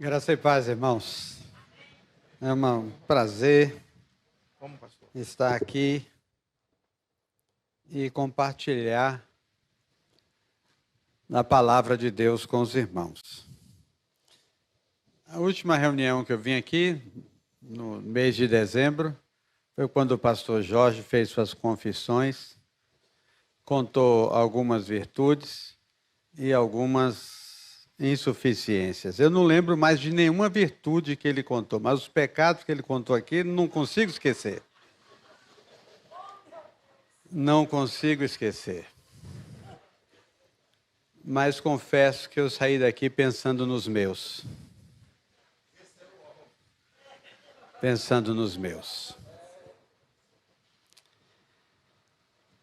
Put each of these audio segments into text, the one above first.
Graça e paz, irmãos. É um prazer estar aqui e compartilhar a palavra de Deus com os irmãos. A última reunião que eu vim aqui, no mês de dezembro, foi quando o pastor Jorge fez suas confissões, contou algumas virtudes e algumas insuficiências. Eu não lembro mais de nenhuma virtude que ele contou, mas os pecados que ele contou aqui, não consigo esquecer. Não consigo esquecer. Mas confesso que eu saí daqui pensando nos meus. Pensando nos meus.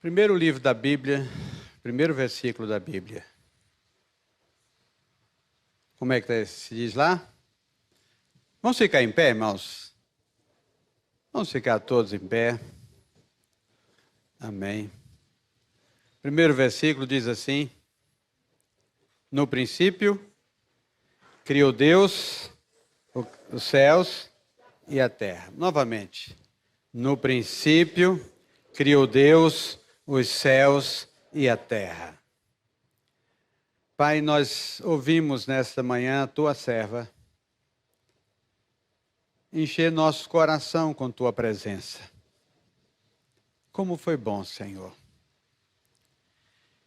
Primeiro livro da Bíblia, primeiro versículo da Bíblia. Como é que se diz lá? Vamos ficar em pé, irmãos? Vamos ficar todos em pé. Amém. Primeiro versículo diz assim: no princípio, criou Deus os céus e a terra. Novamente. No princípio, criou Deus os céus e a terra. Pai, nós ouvimos nesta manhã a Tua serva encher nosso coração com Tua presença. Como foi bom, Senhor.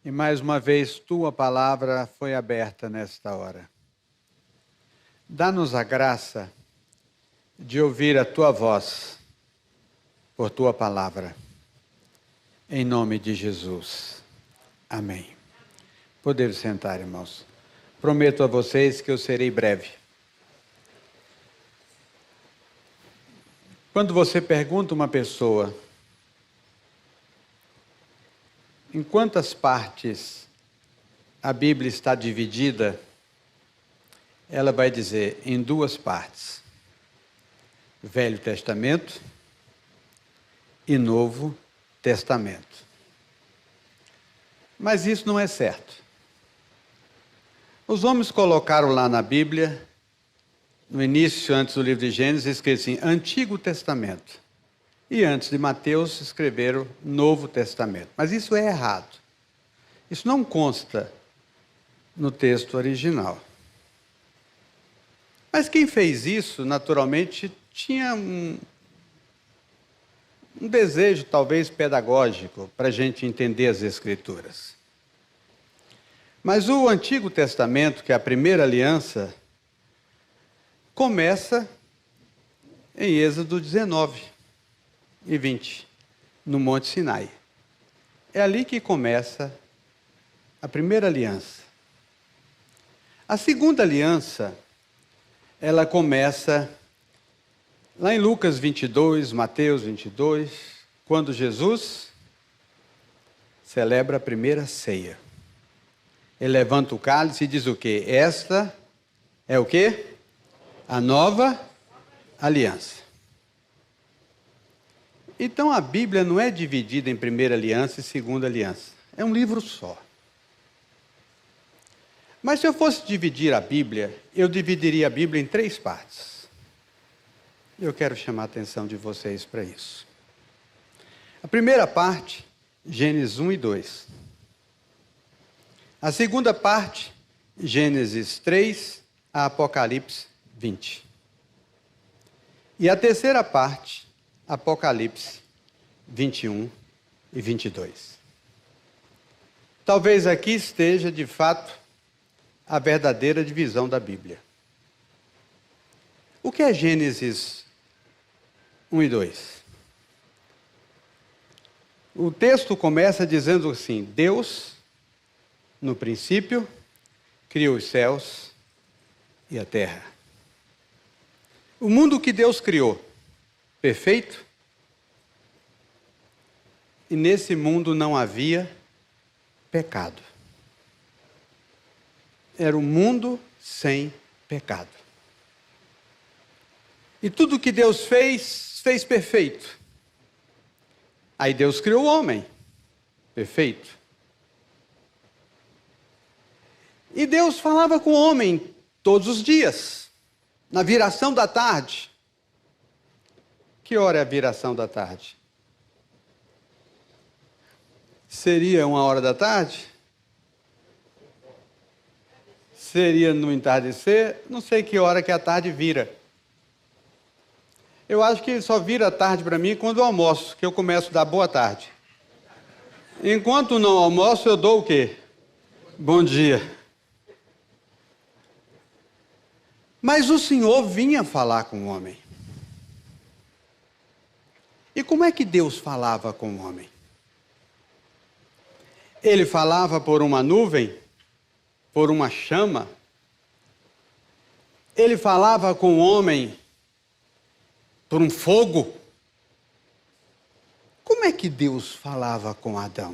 E mais uma vez, Tua palavra foi aberta nesta hora. Dá-nos a graça de ouvir a Tua voz por Tua palavra. Em nome de Jesus. Amém. Podemos sentar, irmãos. Prometo a vocês que eu serei breve. Quando você pergunta a uma pessoa em quantas partes a Bíblia está dividida, ela vai dizer em duas partes: Velho Testamento e Novo Testamento. Mas isso não é certo. Os homens colocaram lá na Bíblia, no início, antes do livro de Gênesis, escrito assim, Antigo Testamento. E antes de Mateus, escreveram Novo Testamento. Mas isso é errado. Isso não consta no texto original. Mas quem fez isso, naturalmente, tinha um desejo, talvez, pedagógico, para a gente entender as Escrituras. Mas o Antigo Testamento, que é a primeira aliança, começa em Êxodo 19 e 20, no Monte Sinai. É ali que começa a primeira aliança. A segunda aliança, ela começa lá em Lucas 22, Mateus 22, quando Jesus celebra a primeira ceia. Ele levanta o cálice e diz o quê? Esta é o quê? A nova aliança. Então a Bíblia não é dividida em primeira aliança e segunda aliança. É um livro só. Mas se eu fosse dividir a Bíblia, eu dividiria a Bíblia em três partes. Eu quero chamar a atenção de vocês para isso. A primeira parte, Gênesis 1 e 2. A segunda parte, Gênesis 3 a Apocalipse 20. E a terceira parte, Apocalipse 21 e 22. Talvez aqui esteja, de fato, a verdadeira divisão da Bíblia. O que é Gênesis 1 e 2? O texto começa dizendo assim: Deus, no princípio, criou os céus e a terra. O mundo que Deus criou, perfeito, e nesse mundo não havia pecado. Era um mundo sem pecado. E tudo que Deus fez, fez perfeito. Aí Deus criou o homem, perfeito. E Deus falava com o homem todos os dias. na viração da tarde. Que hora é a viração da tarde? Seria 1h da tarde? Seria no entardecer? Não sei que hora que a tarde vira. Eu acho que só vira a tarde para mim quando eu almoço, que eu começo a dar boa tarde. Enquanto não almoço, eu dou o quê? Bom dia. Mas o Senhor vinha falar com o homem. E como é que Deus falava com o homem? Ele falava por uma nuvem, por uma chama. Ele falava com o homem por um fogo. Como é que Deus falava com Adão?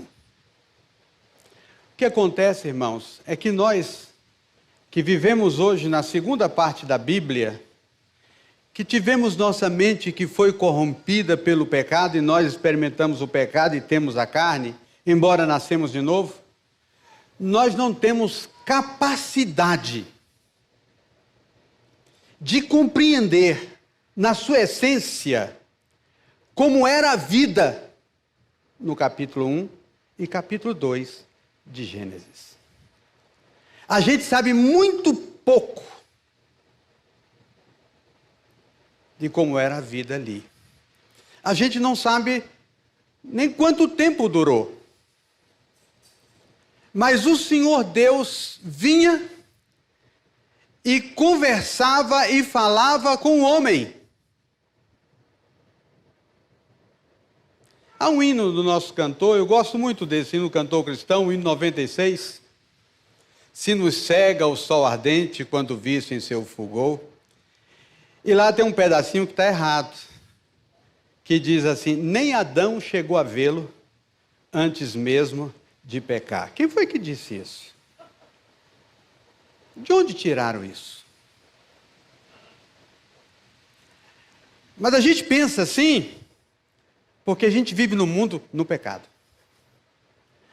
O que acontece, irmãos, é que nós, que vivemos hoje na segunda parte da Bíblia, que tivemos nossa mente que foi corrompida pelo pecado e nós experimentamos o pecado e temos a carne, embora nascemos de novo, nós não temos capacidade de compreender na sua essência como era a vida no capítulo 1 e capítulo 2 de Gênesis. A gente sabe muito pouco de como era a vida ali. A gente não sabe nem quanto tempo durou. Mas o Senhor Deus vinha e conversava e falava com o homem. Há um hino do nosso cantor, eu gosto muito desse hino cantor cristão, o hino 96. Se nos cega o sol ardente quando viste em seu fulgor. E lá tem um pedacinho que está errado, que diz assim: nem Adão chegou a vê-lo antes mesmo de pecar. Quem foi que disse isso? De onde tiraram isso? Mas a gente pensa assim, porque a gente vive no mundo no pecado.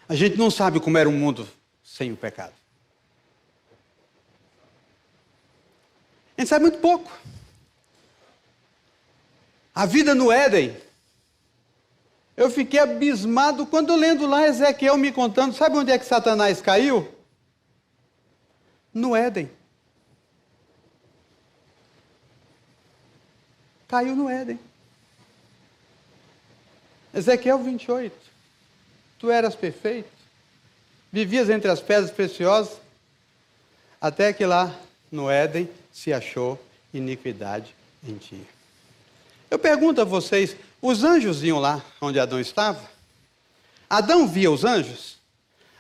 A gente não sabe como era o mundo sem o pecado. A gente sabe muito pouco. A vida no Éden, eu fiquei abismado quando lendo lá Ezequiel me contando, sabe onde é que Satanás caiu? No Éden. Caiu no Éden. Ezequiel 28. Tu eras perfeito, vivias entre as pedras preciosas, até que lá no Éden se achou iniquidade em ti. Eu pergunto a vocês, os anjos iam lá onde Adão estava? Adão via os anjos?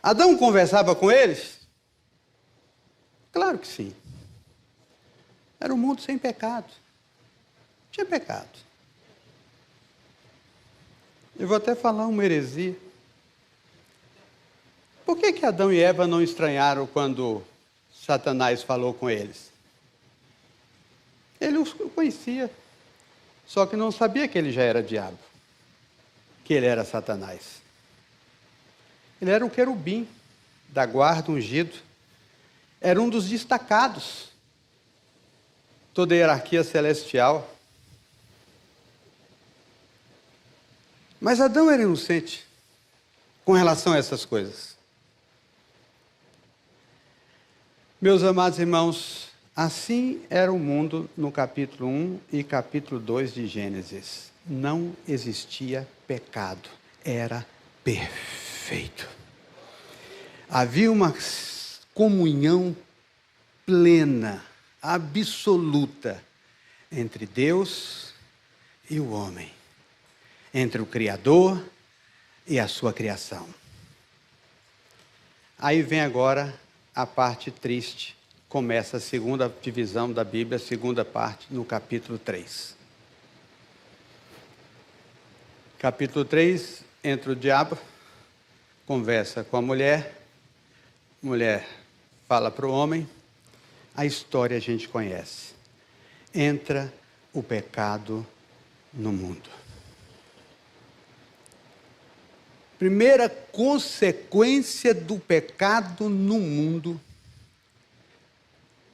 Adão conversava com eles? Claro que sim. Era um mundo sem pecado. Tinha pecado. Eu vou até falar uma heresia. Por que Adão e Eva não estranharam quando Satanás falou com eles? Ele os conhecia, só que não sabia que ele já era diabo, que ele era Satanás. Ele era um querubim da guarda ungido, era um dos destacados, toda a hierarquia celestial. Mas Adão era inocente com relação a essas coisas. Meus amados irmãos, assim era o mundo no capítulo 1 e capítulo 2 de Gênesis. Não existia pecado, era perfeito. Havia uma comunhão plena, absoluta, entre Deus e o homem, entre o Criador e a sua criação. Aí vem agora a parte triste. Começa a segunda divisão da Bíblia, a segunda parte, no capítulo 3. Capítulo 3, entra o diabo, conversa com a mulher fala para o homem, a história a gente conhece. Entra o pecado no mundo. Primeira consequência do pecado no mundo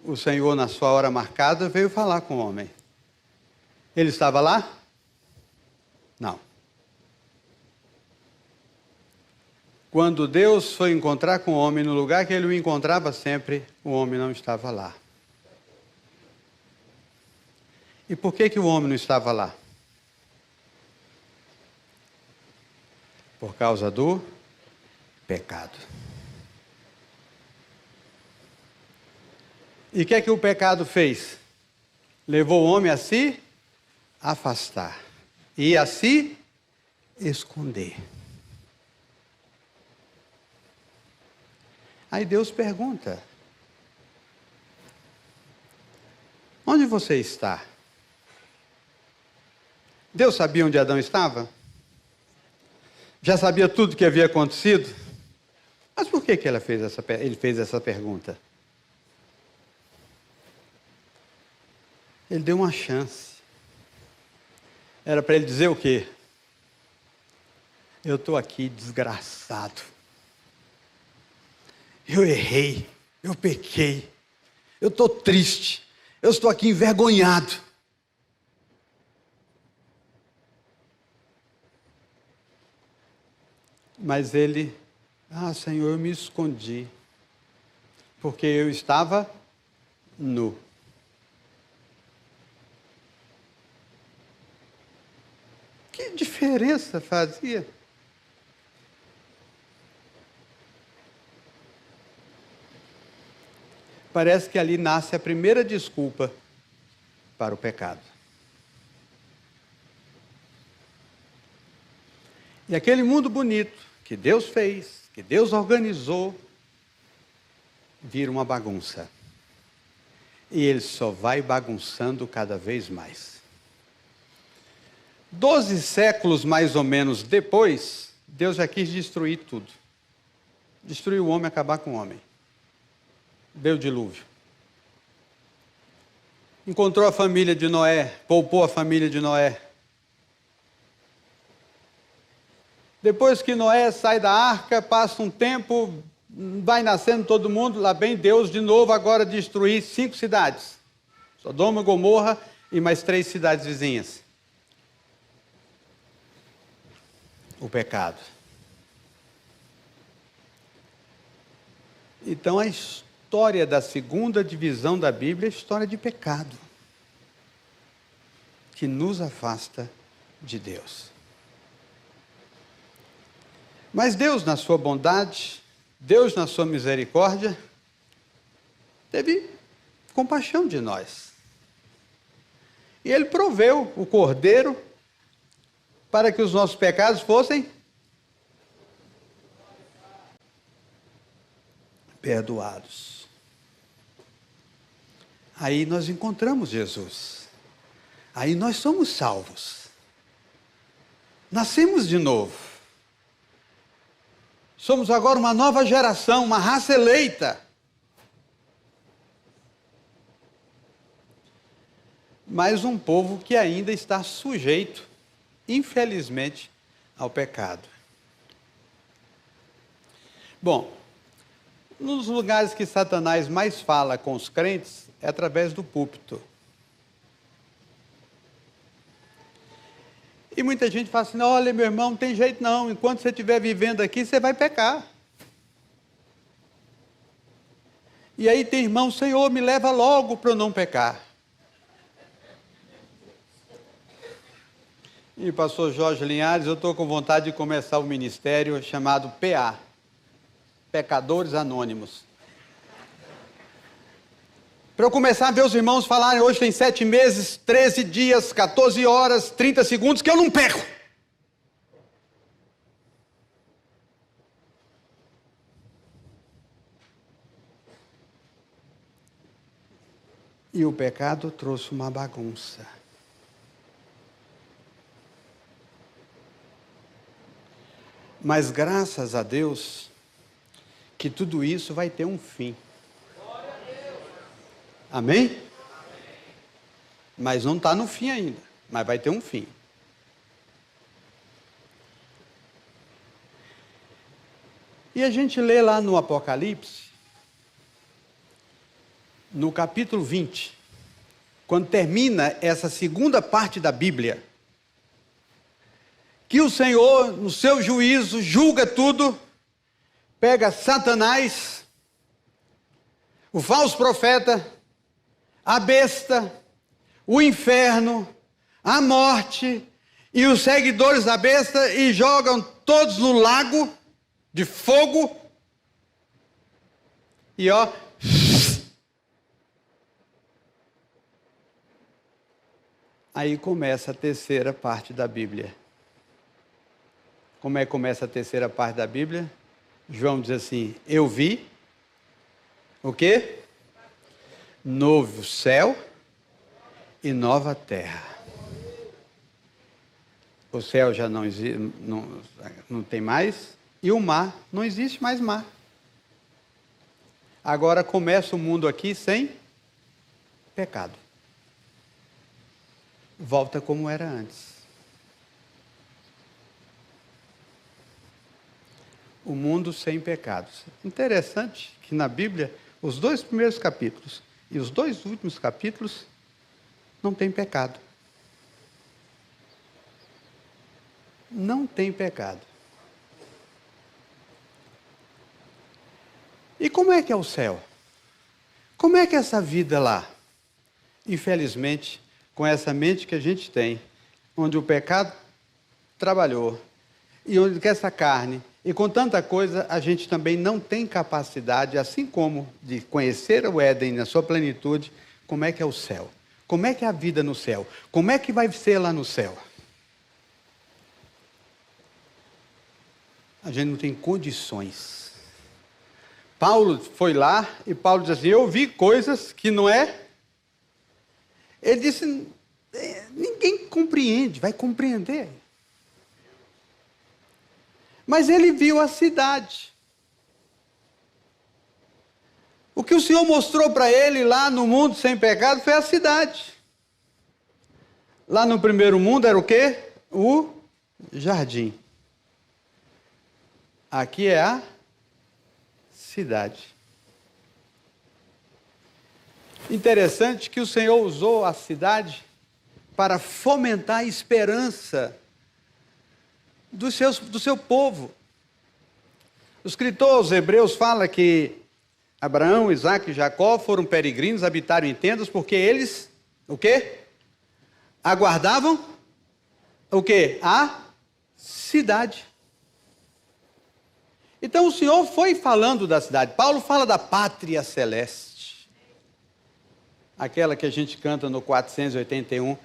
o Senhor, na sua hora marcada, veio falar com o homem. Ele estava lá? Não. Quando Deus foi encontrar com o homem no lugar que ele o encontrava sempre, o homem não estava lá. E por que o homem não estava lá? Por causa do pecado. E o que o pecado fez? Levou o homem a se afastar e a se esconder. Aí Deus pergunta: onde você está? Deus sabia onde Adão estava? Já sabia tudo o que havia acontecido? Mas por que ele fez essa pergunta? Ele deu uma chance. Era para ele dizer o quê? Eu estou aqui desgraçado. Eu errei, eu pequei, eu estou triste, eu estou aqui envergonhado. Mas ele, Senhor, eu me escondi, porque eu estava nu. Que diferença fazia? Parece que ali nasce a primeira desculpa para o pecado. E aquele mundo bonito que Deus fez, que Deus organizou, vira uma bagunça. E ele só vai bagunçando cada vez mais. 12 séculos mais ou menos depois, Deus já quis destruir tudo. Destruir o homem, acabar com o homem. Veio o dilúvio. Encontrou a família de Noé, poupou a família de Noé. Depois que Noé sai da arca, passa um tempo, vai nascendo todo mundo, lá vem Deus de novo agora destruir 5 cidades. Sodoma, Gomorra e mais 3 cidades vizinhas. O pecado. Então a história da segunda divisão da Bíblia é a história de pecado, que nos afasta de Deus. Mas Deus, na sua bondade, Deus, na sua misericórdia, teve compaixão de nós. E Ele proveu o Cordeiro para que os nossos pecados fossem perdoados. Aí nós encontramos Jesus. Aí nós somos salvos. Nascemos de novo. Somos agora uma nova geração, uma raça eleita. Mas um povo que ainda está sujeito, infelizmente, ao pecado. Bom, nos lugares que Satanás mais fala com os crentes é através do púlpito. E muita gente fala assim: olha, meu irmão, não tem jeito não, enquanto você estiver vivendo aqui, você vai pecar. E aí tem irmão: Senhor, me leva logo para eu não pecar. E pastor Jorge Linhares, eu estou com vontade de começar um ministério chamado PA, Pecadores Anônimos. Para eu começar a ver os irmãos falarem: hoje tem 7 meses, 13 dias, 14 horas, 30 segundos que eu não peco. E o pecado trouxe uma bagunça. Mas graças a Deus, que tudo isso vai ter um fim. Amém? Mas não está no fim ainda, mas vai ter um fim. E a gente lê lá no Apocalipse no capítulo 20, quando termina essa segunda parte da Bíblia, que o Senhor, no seu juízo, julga tudo, pega Satanás, o falso profeta, a besta, o inferno, a morte e os seguidores da besta e jogam todos no lago de fogo. E ó, aí começa a terceira parte da Bíblia. Como é que começa a terceira parte da Bíblia? João diz assim: eu vi o quê? Novo céu e nova terra. O céu já não existe, não tem mais, e o mar, não existe mais mar. Agora começa o mundo aqui sem pecado. Volta como era antes. O mundo sem pecados. Interessante que na Bíblia, os 2 primeiros capítulos e os 2 últimos capítulos não tem pecado. Não tem pecado. E como é que é o céu? Como é que é essa vida lá? Infelizmente, com essa mente que a gente tem, onde o pecado trabalhou, e onde essa carne, e com tanta coisa, a gente também não tem capacidade, assim como de conhecer o Éden na sua plenitude, como é que é o céu? Como é que é a vida no céu? Como é que vai ser lá no céu? A gente não tem condições. Paulo foi lá e Paulo diz assim: eu vi coisas que não é. Ele disse: ninguém compreende, vai compreender. Mas ele viu a cidade. O que o Senhor mostrou para ele lá no mundo sem pecado foi a cidade. Lá no primeiro mundo era o quê? O jardim. Aqui é a cidade. Interessante que o Senhor usou a cidade para fomentar a esperança do seu povo. O escritor aos Hebreus fala que Abraão, Isaque e Jacó foram peregrinos, habitaram em tendas, porque eles, o quê? Aguardavam o quê? A cidade. Então o Senhor foi falando da cidade. Paulo fala da pátria celeste. Aquela que a gente canta no 481.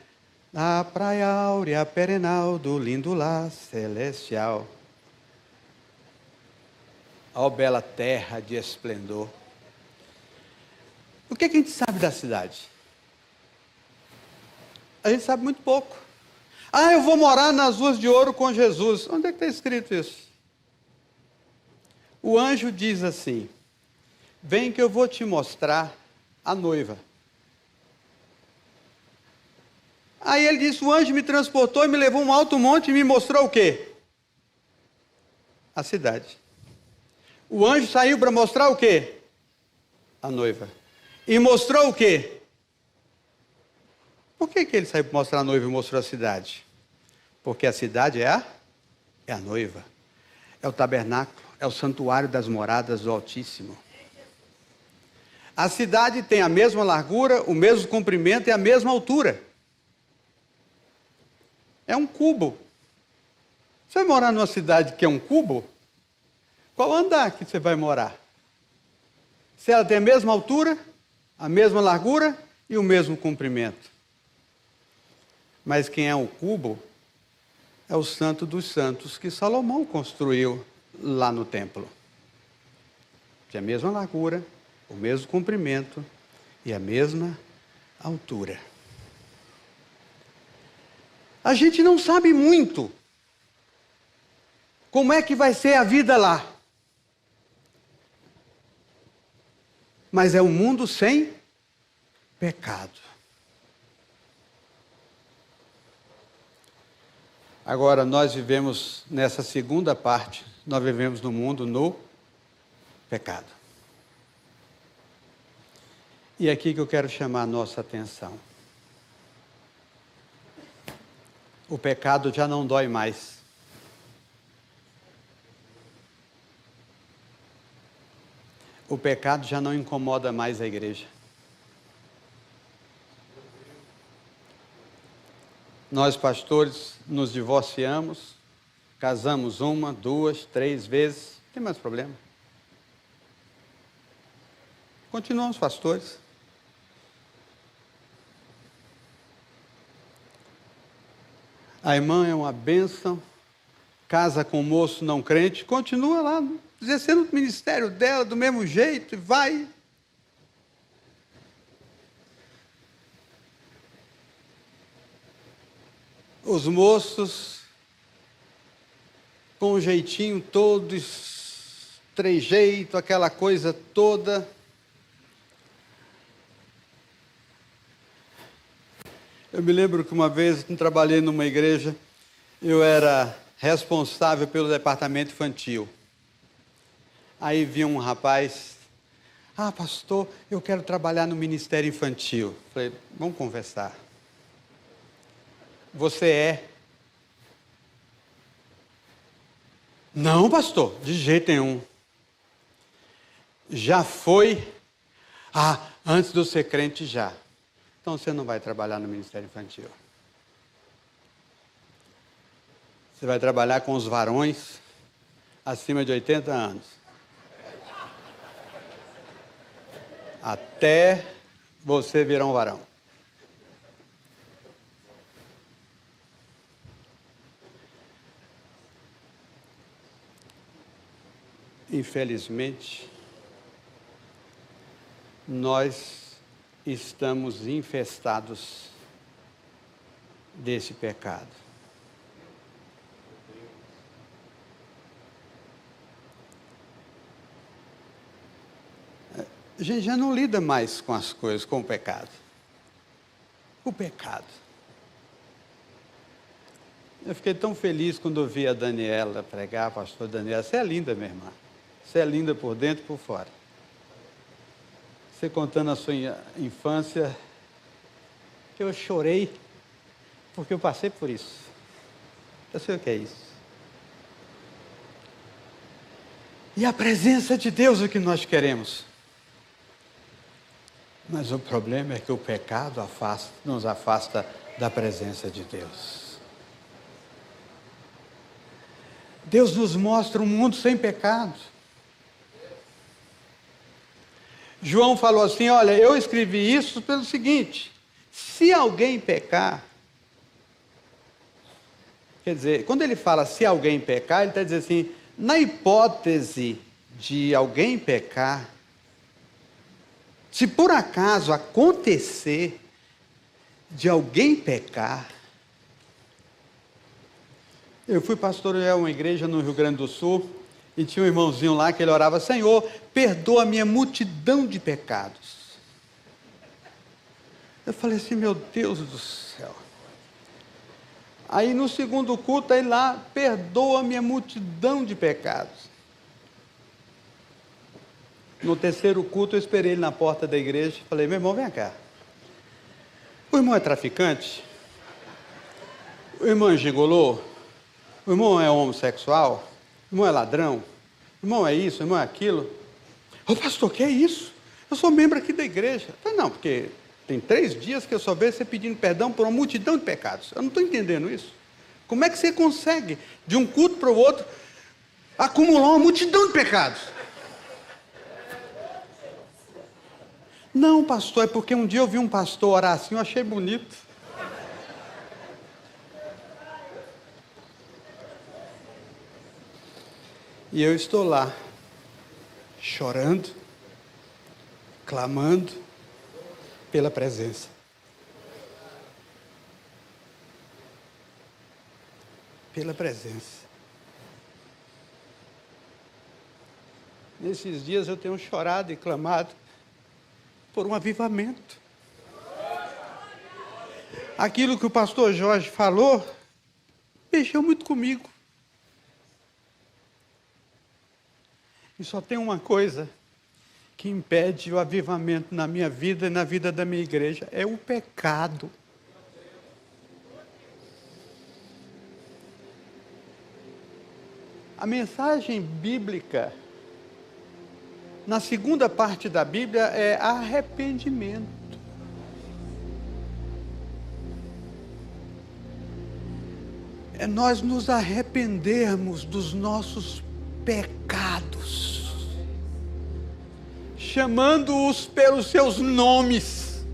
Na praia áurea perenal do lindo lar celestial. Ó bela terra de esplendor. O que a gente sabe da cidade? A gente sabe muito pouco. Ah, eu vou morar nas ruas de ouro com Jesus. Onde é que está escrito isso? O anjo diz assim: vem que eu vou te mostrar a noiva. Aí ele disse: o anjo me transportou e me levou a um alto monte e me mostrou o quê? A cidade. O anjo saiu para mostrar o quê? A noiva. E mostrou o quê? Por que ele saiu para mostrar a noiva e mostrou a cidade? Porque a cidade é a noiva. É o tabernáculo, é o santuário das moradas do Altíssimo. A cidade tem a mesma largura, o mesmo comprimento e a mesma altura. É um cubo. Você vai morar numa cidade que é um cubo? Qual andar que você vai morar? Se ela tem a mesma altura, a mesma largura e o mesmo comprimento. Mas quem é o cubo é o Santo dos Santos que Salomão construiu lá no templo. Tem a mesma largura, o mesmo comprimento e a mesma altura. A gente não sabe muito como é que vai ser a vida lá. Mas é um mundo sem pecado. Agora, nós vivemos nessa segunda parte, nós vivemos no mundo no pecado. E é aqui que eu quero chamar a nossa atenção. O pecado já não dói mais. O pecado já não incomoda mais a igreja. Nós, pastores, nos divorciamos, casamos 1, 2, 3 vezes, não tem mais problema. Continuamos pastores. A irmã é uma bênção, casa com um moço não crente, continua lá, exercendo o ministério dela do mesmo jeito e vai. Os moços, com um jeitinho todo, trejeito, aquela coisa toda. Eu me lembro que uma vez, eu trabalhei numa igreja, eu era responsável pelo departamento infantil. Aí vinha um rapaz, pastor, eu quero trabalhar no ministério infantil. Falei, vamos conversar. Você é? Não, pastor, de jeito nenhum. Já foi? Antes de eu ser crente, já. Então você não vai trabalhar no ministério infantil. Você vai trabalhar com os varões acima de 80 anos. Até você virar um varão. Infelizmente, nós estamos infestados desse pecado. A gente já não lida mais com as coisas, com o pecado. O pecado. Eu fiquei tão feliz quando eu vi a Daniela pregar, a pastora Daniela. Você é linda, minha irmã. Você é linda por dentro e por fora. Você contando a sua infância, eu chorei, porque eu passei por isso. Eu sei o que é isso. E a presença de Deus é o que nós queremos. Mas o problema é que o pecado nos afasta da presença de Deus. Deus nos mostra um mundo sem pecado. João falou assim, olha, eu escrevi isso pelo seguinte, se alguém pecar, quer dizer, quando ele fala se alguém pecar, ele está dizendo assim, na hipótese de alguém pecar, se por acaso acontecer de alguém pecar, eu fui pastorear uma igreja no Rio Grande do Sul, e tinha um irmãozinho lá que ele orava, Senhor, perdoa a minha multidão de pecados. Eu falei assim, meu Deus do céu. Aí no segundo culto, aí lá, perdoa a minha multidão de pecados. No terceiro culto, eu esperei ele na porta da igreja, falei, meu irmão, vem cá. O irmão é traficante? O irmão é gigolô? O irmão é homossexual? O irmão é ladrão? O irmão é isso, o irmão é aquilo? Ô pastor, que é isso? Eu sou membro aqui da igreja. Eu falei, não, porque tem 3 dias que eu só vejo você pedindo perdão por uma multidão de pecados. Eu não estou entendendo isso. Como é que você consegue, de um culto para o outro, acumular uma multidão de pecados? Não, pastor, é porque um dia eu vi um pastor orar assim, eu achei bonito. E eu estou lá, chorando, clamando pela presença. Pela presença. Nesses dias eu tenho chorado e clamado por um avivamento. Aquilo que o pastor Jorge falou, mexeu muito comigo. E só tem uma coisa que impede o avivamento na minha vida e na vida da minha igreja é o pecado. A mensagem bíblica, na segunda parte da Bíblia, é arrependimento. É nós nos arrependermos dos nossos pecados, chamando-os pelos seus nomes,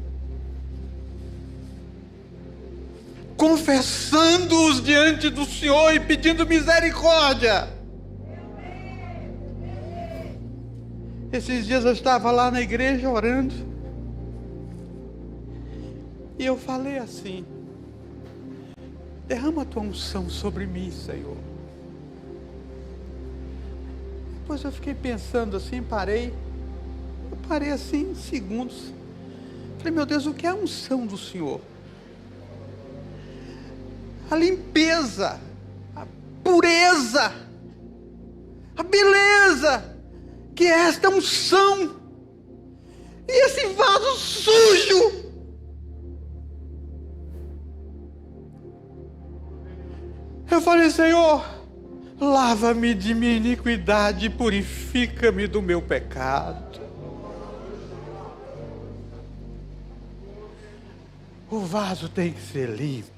confessando-os diante do Senhor e pedindo misericórdia. Esses dias eu estava lá na igreja orando, e eu falei assim: derrama a tua unção sobre mim, Senhor. Depois eu fiquei pensando assim, parei assim, segundos. Falei, meu Deus, o que é a unção do Senhor? A limpeza, a pureza, a beleza, que é esta unção. E esse vaso sujo. Eu falei, Senhor, lava-me de minha iniquidade, purifica-me do meu pecado. O vaso tem que ser limpo.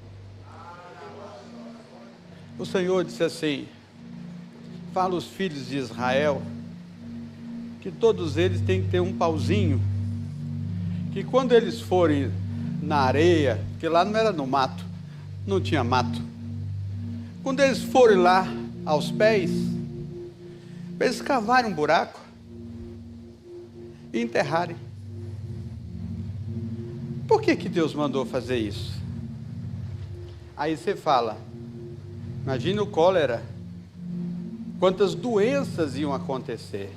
O Senhor disse assim: fala aos filhos de Israel que todos eles têm que ter um pauzinho, que quando eles forem na areia, que lá não era no mato, não tinha mato, quando eles forem lá aos pés, eles cavarem um buraco e enterrarem. Por que Deus mandou fazer isso? Aí você fala, imagina o cólera, quantas doenças iam acontecer.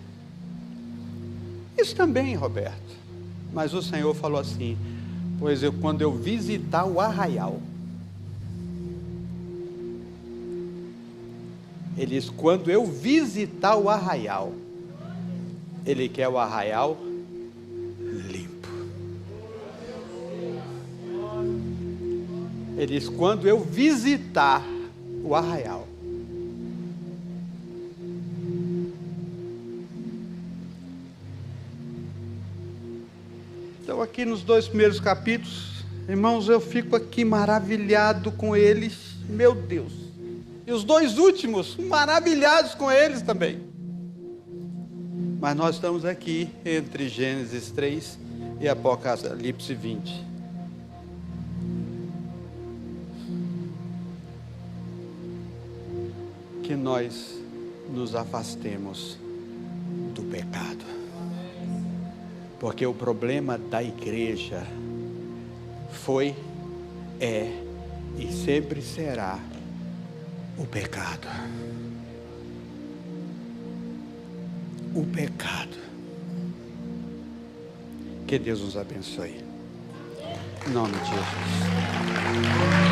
Isso também, Roberto. Mas o Senhor falou assim: pois quando eu visitar o arraial, Ele diz, quando eu visitar o arraial, Ele quer o arraial limpo. Ele diz, quando eu visitar o arraial. Então aqui nos 2 primeiros capítulos, irmãos, eu fico aqui maravilhado com eles, meu Deus. E os 2 últimos, maravilhados com eles também. Mas nós estamos aqui entre Gênesis 3 e Apocalipse 20. Que nós nos afastemos do pecado. Porque o problema da igreja foi, é e sempre será o pecado. O pecado. Que Deus nos abençoe. Em nome de Jesus.